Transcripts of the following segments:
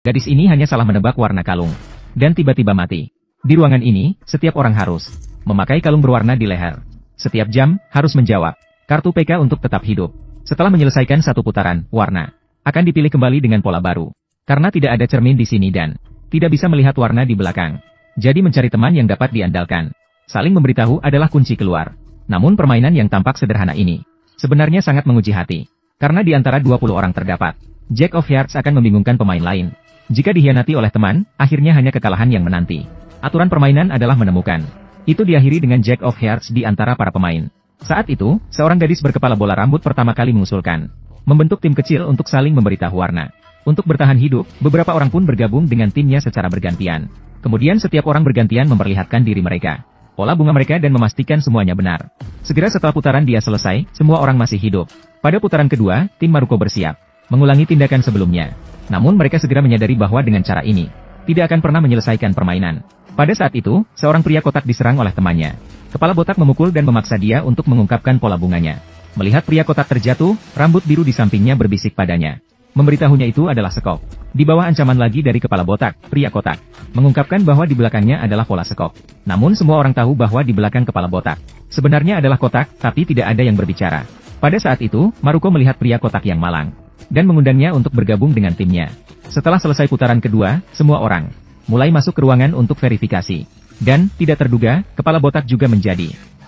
Gadis ini hanya salah menebak warna kalung. Dan tiba-tiba mati. Di ruangan ini, setiap orang harus memakai kalung berwarna di leher. Setiap jam, harus menjawab kartu PK untuk tetap hidup. Setelah menyelesaikan satu putaran, warna akan dipilih kembali dengan pola baru. Karena tidak ada cermin di sini dan tidak bisa melihat warna di belakang. Jadi mencari teman yang dapat diandalkan. Saling memberitahu adalah kunci keluar. Namun permainan yang tampak sederhana ini sebenarnya sangat menguji hati. Karena di antara 20 orang terdapat Jack of Hearts akan membingungkan pemain lain. Jika dihianati oleh teman, akhirnya hanya kekalahan yang menanti. Aturan permainan adalah menemukan. Itu diakhiri dengan Jack of Hearts di antara para pemain. Saat itu, seorang gadis berkepala bola rambut pertama kali mengusulkan membentuk tim kecil untuk saling memberitahu warna. Untuk bertahan hidup, beberapa orang pun bergabung dengan timnya secara bergantian. Kemudian setiap orang bergantian memperlihatkan diri mereka, pola bunga mereka dan memastikan semuanya benar. Segera setelah putaran dia selesai, semua orang masih hidup. Pada putaran kedua, tim Maruko bersiap mengulangi tindakan sebelumnya. Namun mereka segera menyadari bahwa dengan cara ini tidak akan pernah menyelesaikan permainan. Pada saat itu, seorang pria kotak diserang oleh temannya. Kepala botak memukul dan memaksa dia untuk mengungkapkan pola bunganya. Melihat pria kotak terjatuh, rambut biru di sampingnya berbisik padanya. Memberitahunya itu adalah sekop. Di bawah ancaman lagi dari kepala botak, pria kotak mengungkapkan bahwa di belakangnya adalah pola sekop. Namun semua orang tahu bahwa di belakang kepala botak sebenarnya adalah kotak, tapi tidak ada yang berbicara. Pada saat itu, Maruko melihat pria kotak yang malang dan mengundangnya untuk bergabung dengan timnya. Setelah selesai putaran kedua, semua orang mulai masuk ke ruangan untuk verifikasi. Dan, tidak terduga, kepala botak juga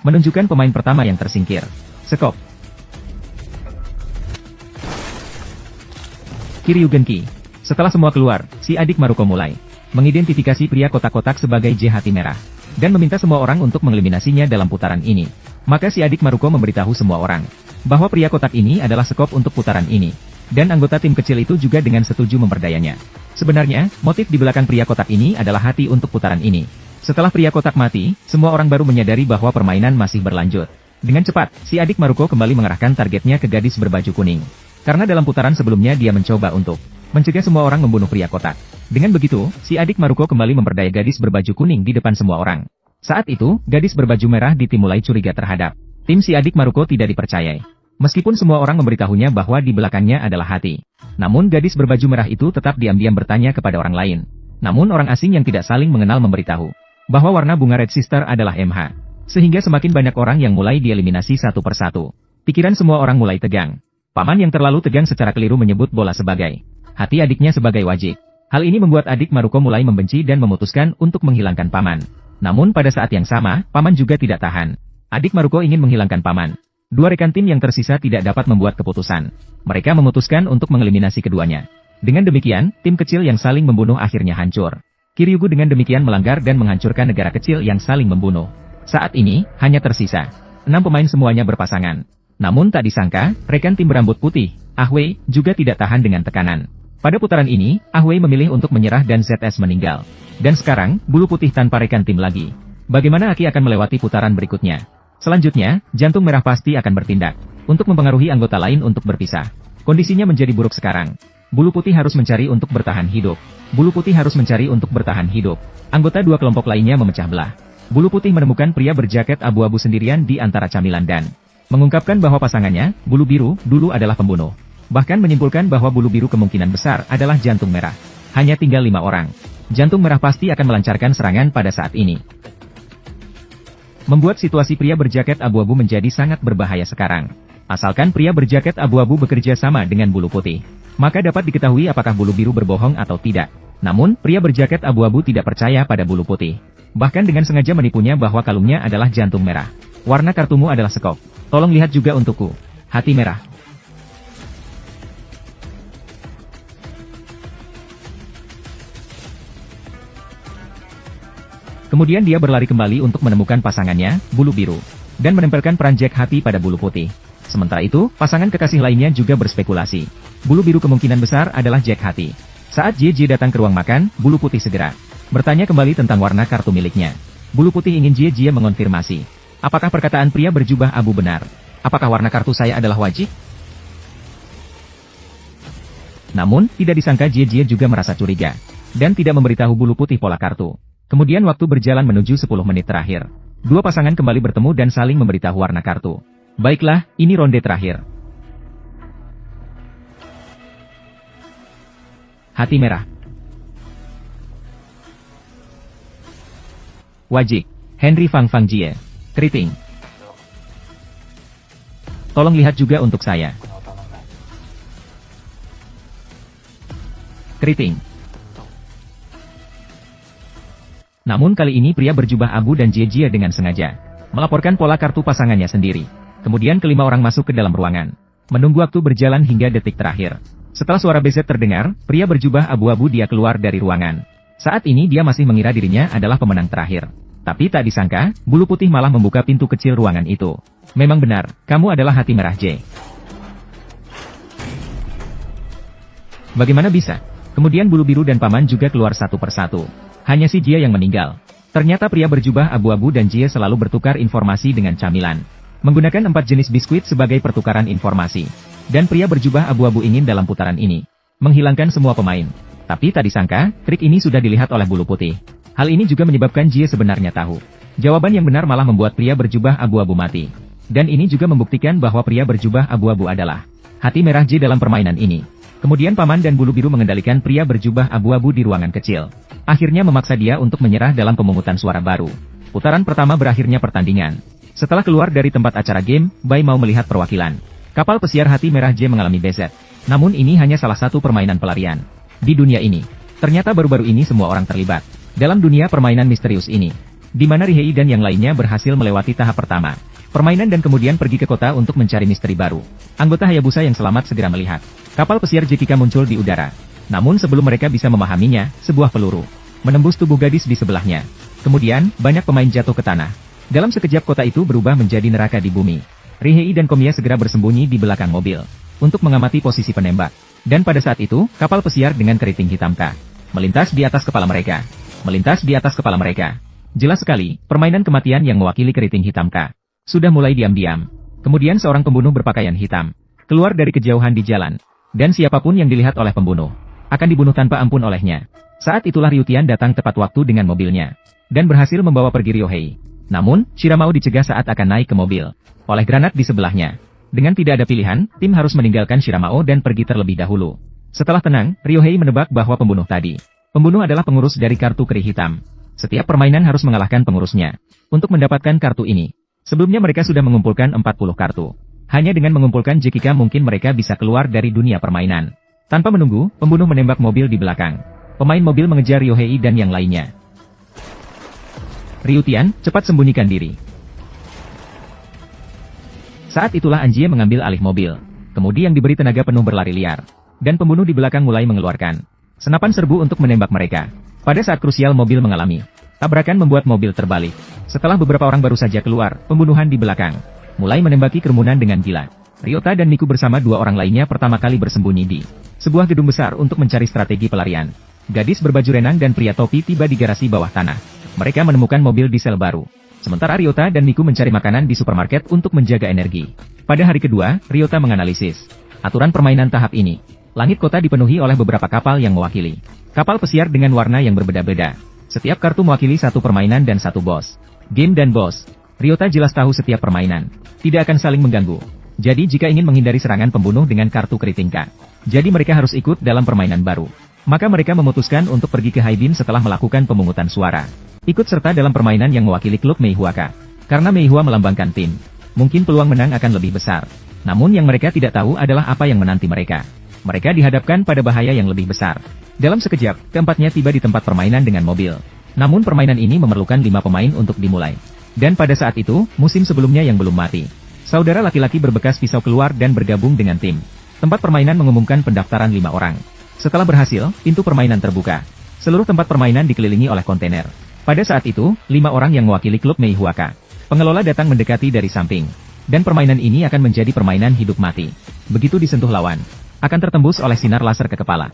menunjukkan pemain pertama yang tersingkir. Sekop. Kiryugenki. Setelah semua keluar, si adik Maruko mulai mengidentifikasi pria kotak-kotak sebagai J hati merah. Dan meminta semua orang untuk mengeliminasinya dalam putaran ini. Maka si adik Maruko memberitahu semua orang bahwa pria kotak ini adalah sekop untuk putaran ini. Dan anggota tim kecil itu juga dengan setuju memperdayanya. Sebenarnya, motif di belakang pria kotak ini adalah hati untuk putaran ini. Setelah pria kotak mati, semua orang baru menyadari bahwa permainan masih berlanjut. Dengan cepat, si adik Maruko kembali mengarahkan targetnya ke gadis berbaju kuning. Karena dalam putaran sebelumnya dia mencoba untuk mencegah semua orang membunuh pria kotak. Dengan begitu, si adik Maruko kembali memperdaya gadis berbaju kuning di depan semua orang. Saat itu, gadis berbaju merah di tim mulai curiga terhadap tim si adik Maruko tidak dipercayai. Meskipun semua orang memberitahunya bahwa di belakangnya adalah hati. Namun gadis berbaju merah itu tetap diam-diam bertanya kepada orang lain. Namun orang asing yang tidak saling mengenal memberitahu bahwa warna bunga Red Sister adalah MH. Sehingga semakin banyak orang yang mulai dieliminasi satu persatu. Pikiran semua orang mulai tegang. Paman yang terlalu tegang secara keliru menyebut bola sebagai hati adiknya sebagai wajib. Hal ini membuat adik Maruko mulai membenci dan memutuskan untuk menghilangkan paman. Namun pada saat yang sama, paman juga tidak tahan. Adik Maruko ingin menghilangkan paman. Dua rekan tim yang tersisa tidak dapat membuat keputusan. Mereka memutuskan untuk mengeliminasi keduanya. Dengan demikian, tim kecil yang saling membunuh akhirnya hancur. Kiryugu dengan demikian melanggar dan menghancurkan negara kecil yang saling membunuh. Saat ini, hanya tersisa 6 pemain semuanya berpasangan. Namun tak disangka, rekan tim berambut putih, Ah Wei, juga tidak tahan dengan tekanan. Pada putaran ini, Ah Wei memilih untuk menyerah dan ZS meninggal. Dan sekarang, bulu putih tanpa rekan tim lagi. Bagaimana Aki akan melewati putaran berikutnya? Selanjutnya, jantung merah pasti akan bertindak untuk mempengaruhi anggota lain untuk berpisah. Kondisinya menjadi buruk sekarang. Bulu putih harus mencari untuk bertahan hidup. Bulu putih harus mencari untuk bertahan hidup. Anggota dua kelompok lainnya memecah belah. Bulu putih menemukan pria berjaket abu-abu sendirian di antara camilan dan mengungkapkan bahwa pasangannya, bulu biru, dulu adalah pembunuh. Bahkan menyimpulkan bahwa bulu biru kemungkinan besar adalah jantung merah. Hanya tinggal 5 orang. Jantung merah pasti akan melancarkan serangan pada saat ini. Membuat situasi pria berjaket abu-abu menjadi sangat berbahaya sekarang. Asalkan pria berjaket abu-abu bekerja sama dengan bulu putih, maka dapat diketahui apakah bulu biru berbohong atau tidak. Namun, pria berjaket abu-abu tidak percaya pada bulu putih. Bahkan dengan sengaja menipunya bahwa kalungnya adalah jantung merah. Warna kartumu adalah sekop. Tolong lihat juga untukku. Hati merah. Kemudian dia berlari kembali untuk menemukan pasangannya, bulu biru, dan menempelkan peran Jack hati pada bulu putih. Sementara itu, pasangan kekasih lainnya juga berspekulasi. Bulu biru kemungkinan besar adalah Jack hati. Saat JJ datang ke ruang makan, bulu putih segera bertanya kembali tentang warna kartu miliknya. Bulu putih ingin JJ mengonfirmasi. Apakah perkataan pria berjubah abu benar? Apakah warna kartu saya adalah wajib? Namun, tidak disangka JJ juga merasa curiga, dan tidak memberitahu bulu putih pola kartu. Kemudian waktu berjalan menuju 10 menit terakhir. Dua pasangan kembali bertemu dan saling memberitahu warna kartu. Baiklah, ini ronde terakhir. Hati merah. Wajik. Henry Fang Fang Jie. Keriting. Tolong lihat juga untuk saya. Keriting. Namun kali ini pria berjubah abu dan Jie Jie dengan sengaja melaporkan pola kartu pasangannya sendiri. Kemudian kelima orang masuk ke dalam ruangan. Menunggu waktu berjalan hingga detik terakhir. Setelah suara beset terdengar, pria berjubah abu-abu dia keluar dari ruangan. Saat ini dia masih mengira dirinya adalah pemenang terakhir. Tapi tak disangka, bulu putih malah membuka pintu kecil ruangan itu. Memang benar, kamu adalah hati merah J. Bagaimana bisa? Kemudian bulu biru dan paman juga keluar satu persatu. Hanya si Jie yang meninggal. Ternyata pria berjubah abu-abu dan Jie selalu bertukar informasi dengan camilan. Menggunakan 4 jenis biskuit sebagai pertukaran informasi. Dan pria berjubah abu-abu ingin dalam putaran ini menghilangkan semua pemain. Tapi tak disangka, trik ini sudah dilihat oleh bulu putih. Hal ini juga menyebabkan Jie sebenarnya tahu. Jawaban yang benar malah membuat pria berjubah abu-abu mati. Dan ini juga membuktikan bahwa pria berjubah abu-abu adalah hati merah J dalam permainan ini. Kemudian paman dan bulu biru mengendalikan pria berjubah abu-abu di ruangan kecil. Akhirnya memaksa dia untuk menyerah dalam pemungutan suara baru. Putaran pertama berakhirnya pertandingan. Setelah keluar dari tempat acara game, Bai mau melihat perwakilan. Kapal pesiar hati merah J mengalami beset. Namun ini hanya salah satu permainan pelarian. Di dunia ini, ternyata baru-baru ini semua orang terlibat dalam dunia permainan misterius ini, di mana Rihei dan yang lainnya berhasil melewati tahap pertama permainan dan kemudian pergi ke kota untuk mencari misteri baru. Anggota Hayabusa yang selamat segera melihat kapal pesiar Jekika muncul di udara. Namun sebelum mereka bisa memahaminya, sebuah peluru menembus tubuh gadis di sebelahnya. Kemudian, banyak pemain jatuh ke tanah. Dalam sekejap kota itu berubah menjadi neraka di bumi. Rihei dan Komiya segera bersembunyi di belakang mobil untuk mengamati posisi penembak. Dan pada saat itu, kapal pesiar dengan keriting hitam K melintas di atas kepala mereka. Melintas di atas kepala mereka. Jelas sekali, permainan kematian yang mewakili keriting hitam K sudah mulai diam-diam. Kemudian seorang pembunuh berpakaian hitam keluar dari kejauhan di jalan. Dan siapapun yang dilihat oleh pembunuh akan dibunuh tanpa ampun olehnya. Saat itulah Ryutian datang tepat waktu dengan mobilnya dan berhasil membawa pergi Ryohei. Namun, Shiramao dicegah saat akan naik ke mobil oleh granat di sebelahnya. Dengan tidak ada pilihan, tim harus meninggalkan Shiramao dan pergi terlebih dahulu. Setelah tenang, Ryohei menebak bahwa pembunuh adalah pengurus dari kartu keri hitam. Setiap permainan harus mengalahkan pengurusnya. Untuk mendapatkan kartu ini, sebelumnya mereka sudah mengumpulkan 40 kartu. Hanya dengan mengumpulkan Jekika mungkin mereka bisa keluar dari dunia permainan. Tanpa menunggu, pembunuh menembak mobil di belakang. Pemain mobil mengejar Ryohei dan yang lainnya. Ryutian, cepat sembunyikan diri. Saat itulah Anjie mengambil alih mobil. Kemudian diberi tenaga penuh berlari liar. Dan pembunuh di belakang mulai mengeluarkan senapan serbu untuk menembak mereka. Pada saat krusial mobil mengalami tabrakan membuat mobil terbalik. Setelah beberapa orang baru saja keluar, pembunuhan di belakang mulai menembaki kerumunan dengan gila. Ryota dan Miku bersama 2 orang lainnya pertama kali bersembunyi di sebuah gedung besar untuk mencari strategi pelarian. Gadis berbaju renang dan pria topi tiba di garasi bawah tanah. Mereka menemukan mobil diesel baru. Sementara Ryota dan Miku mencari makanan di supermarket untuk menjaga energi. Pada hari kedua, Ryota menganalisis aturan permainan tahap ini. Langit kota dipenuhi oleh beberapa kapal yang mewakili kapal pesiar dengan warna yang berbeda-beda. Setiap kartu mewakili satu permainan dan satu bos. Game dan bos. Ryota jelas tahu setiap permainan tidak akan saling mengganggu. Jadi jika ingin menghindari serangan pembunuh dengan kartu keriting K, jadi mereka harus ikut dalam permainan baru. Maka mereka memutuskan untuk pergi ke Haibin setelah melakukan pemungutan suara. Ikut serta dalam permainan yang mewakili klub Meihuaka. Karena Meihua melambangkan tim, mungkin peluang menang akan lebih besar. Namun yang mereka tidak tahu adalah apa yang menanti mereka. Mereka dihadapkan pada bahaya yang lebih besar. Dalam sekejap, keempatnya tiba di tempat permainan dengan mobil. Namun permainan ini memerlukan 5 pemain untuk dimulai. Dan pada saat itu, musim sebelumnya yang belum mati. Saudara laki-laki berbekas pisau keluar dan bergabung dengan tim. Tempat permainan mengumumkan pendaftaran 5 orang. Setelah berhasil, pintu permainan terbuka. Seluruh tempat permainan dikelilingi oleh kontainer. Pada saat itu, 5 orang yang mewakili klub Meihuaka. Pengelola datang mendekati dari samping. Dan permainan ini akan menjadi permainan hidup mati. Begitu disentuh lawan, akan tertembus oleh sinar laser ke kepala.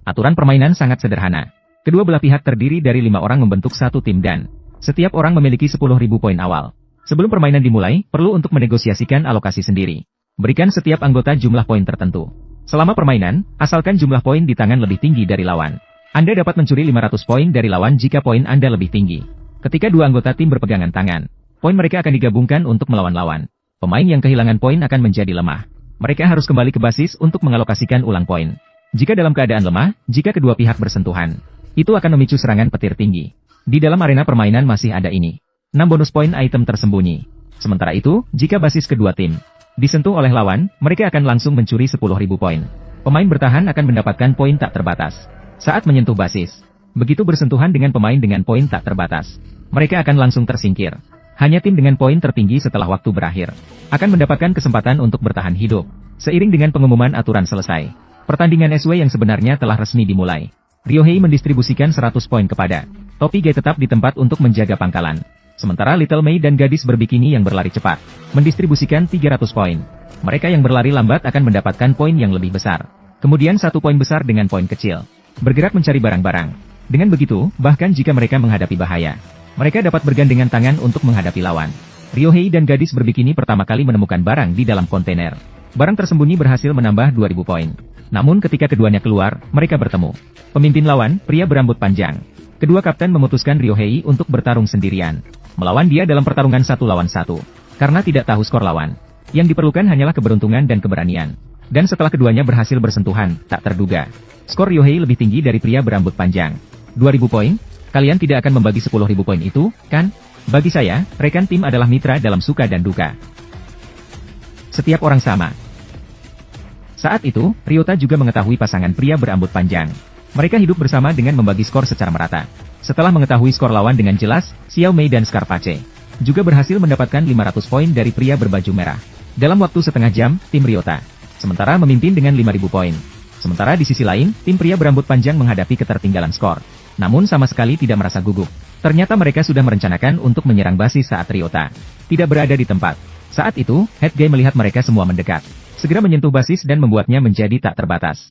Aturan permainan sangat sederhana. Kedua belah pihak terdiri dari 5 orang membentuk satu tim dan setiap orang memiliki 10.000 poin awal. Sebelum permainan dimulai, perlu untuk menegosiasikan alokasi sendiri. Berikan setiap anggota jumlah poin tertentu. Selama permainan, asalkan jumlah poin di tangan lebih tinggi dari lawan. Anda dapat mencuri 500 poin dari lawan jika poin Anda lebih tinggi. Ketika dua anggota tim berpegangan tangan, poin mereka akan digabungkan untuk melawan lawan. Pemain yang kehilangan poin akan menjadi lemah. Mereka harus kembali ke basis untuk mengalokasikan ulang poin. Jika dalam keadaan lemah, jika kedua pihak bersentuhan, itu akan memicu serangan petir tinggi. Di dalam arena permainan masih ada ini. 6 bonus poin item tersembunyi. Sementara itu, jika basis kedua tim disentuh oleh lawan, mereka akan langsung mencuri 10.000 poin. Pemain bertahan akan mendapatkan poin tak terbatas saat menyentuh basis. Begitu bersentuhan dengan pemain dengan poin tak terbatas, mereka akan langsung tersingkir. Hanya tim dengan poin tertinggi setelah waktu berakhir akan mendapatkan kesempatan untuk bertahan hidup. Seiring dengan pengumuman aturan selesai, pertandingan SW yang sebenarnya telah resmi dimulai. Ryohei mendistribusikan 100 poin kepada Topi G tetap di tempat untuk menjaga pangkalan. Sementara Little Mei dan gadis berbikini yang berlari cepat mendistribusikan 300 poin. Mereka yang berlari lambat akan mendapatkan poin yang lebih besar. Kemudian 1 poin besar dengan poin kecil. Bergerak mencari barang-barang. Dengan begitu, bahkan jika mereka menghadapi bahaya, mereka dapat bergandengan tangan untuk menghadapi lawan. Ryohei dan gadis berbikini pertama kali menemukan barang di dalam kontainer. Barang tersembunyi berhasil menambah 2000 poin. Namun ketika keduanya keluar, mereka bertemu. Pemimpin lawan, pria berambut panjang. Kedua kapten memutuskan Ryohei untuk bertarung sendirian. Melawan dia dalam pertarungan 1 lawan 1. Karena tidak tahu skor lawan. Yang diperlukan hanyalah keberuntungan dan keberanian. Dan setelah keduanya berhasil bersentuhan, tak terduga, skor Ryohei lebih tinggi dari pria berambut panjang. 2000 poin? Kalian tidak akan membagi 10.000 poin itu, kan? Bagi saya, rekan tim adalah mitra dalam suka dan duka. Setiap orang sama. Saat itu, Ryota juga mengetahui pasangan pria berambut panjang. Mereka hidup bersama dengan membagi skor secara merata. Setelah mengetahui skor lawan dengan jelas, Xiao Mei dan Scarpace juga berhasil mendapatkan 500 poin dari pria berbaju merah. Dalam waktu setengah jam, tim Ryota sementara memimpin dengan 5.000 poin. Sementara di sisi lain, tim pria berambut panjang menghadapi ketertinggalan skor. Namun sama sekali tidak merasa gugup. Ternyata mereka sudah merencanakan untuk menyerang basis saat Ryota tidak berada di tempat. Saat itu, Head Guy melihat mereka semua mendekat. Segera menyentuh basis dan membuatnya menjadi tak terbatas.